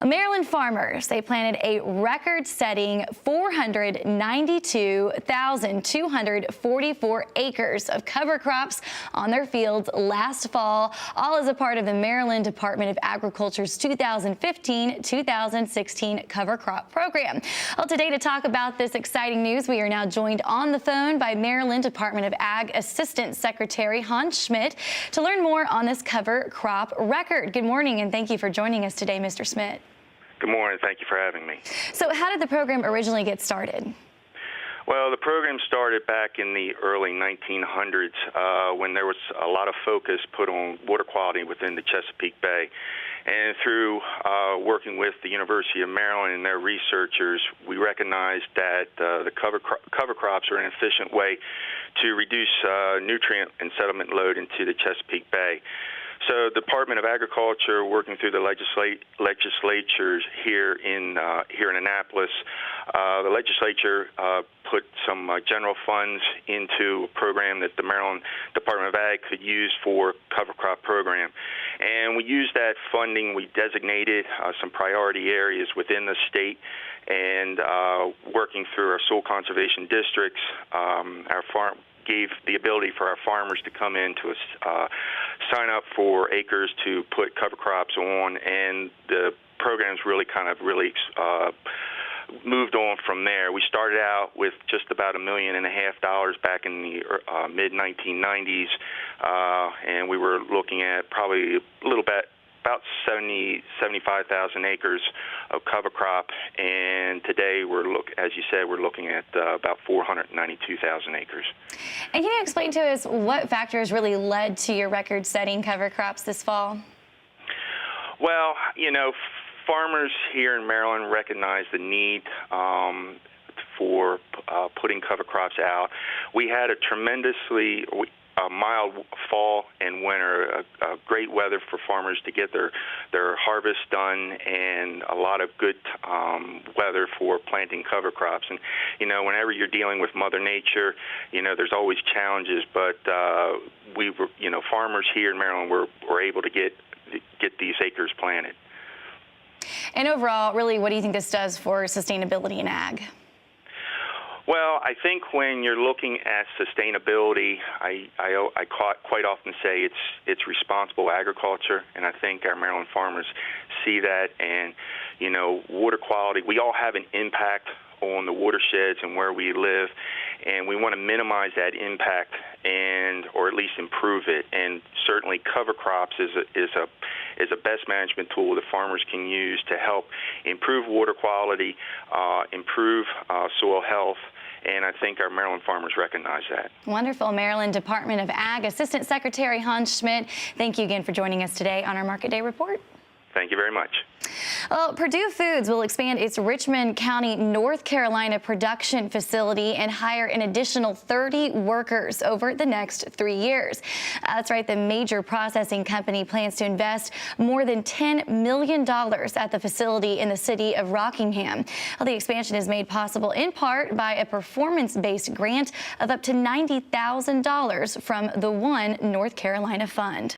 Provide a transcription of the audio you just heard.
Maryland farmers, they planted a record-setting 492,244 acres of cover crops on their fields last fall, all as a part of the Maryland Department of Agriculture's 2015-2016 cover crop program. Well, today to talk about this exciting news, we are now joined on the phone by Maryland Department of Ag Assistant Secretary Schmidt to learn more on this cover crop record. Good morning, and thank you for joining us today, Mr. Schmidt. Good morning. Thank you for having me. So how did the program originally get started? Well, the program started back in the early 1900s when there was a lot of focus put on water quality within the Chesapeake Bay. And through working with the University of Maryland and their researchers, we recognized that the cover crops are an efficient way to reduce nutrient and sediment load into the Chesapeake Bay. So the Department of Agriculture, working through the legislatures here in Annapolis, the legislature put some general funds into a program that the Maryland Department of Ag could use for cover crop program. And we used that funding. We designated some priority areas within the state, and working through our soil conservation districts, gave the ability for our farmers to come in to sign up for acres to put cover crops on, and the program's really moved on from there. We started out with just about $1.5 million back in the mid-1990s, and we were looking at probably a little bit about 75,000 acres of cover crop, and today as you said, we're looking at about 492,000 acres. And can you explain to us what factors really led to your record-setting cover crops this fall? Well, farmers here in Maryland recognize the need for putting cover crops out. We had a tremendously mild fall and winter, great weather for farmers to get their harvest done, and a lot of good weather for planting cover crops. And whenever you're dealing with Mother Nature, there's always challenges, but farmers here in Maryland were able to get these acres planted. And overall, really, what do you think this does for sustainability in ag? Well, I think when you're looking at sustainability, I quite often say it's responsible agriculture, and I think our Maryland farmers see that. And water quality, we all have an impact on the watersheds and where we live, and we want to minimize that impact or at least improve it. And certainly cover crops is a best management tool that farmers can use to help improve water quality, improve soil health, and I think our Maryland farmers recognize that. Wonderful. Maryland Department of Ag Assistant Secretary Schmidt, thank you again for joining us today on our Market Day Report. Thank you very much. Well, Purdue Foods will expand its Richmond County, North Carolina production facility and hire an additional 30 workers over the next 3 years. That's right, the major processing company plans to invest more than $10 million at the facility in the city of Rockingham. Well, the expansion is made possible in part by a performance-based grant of up to $90,000 from the One North Carolina Fund.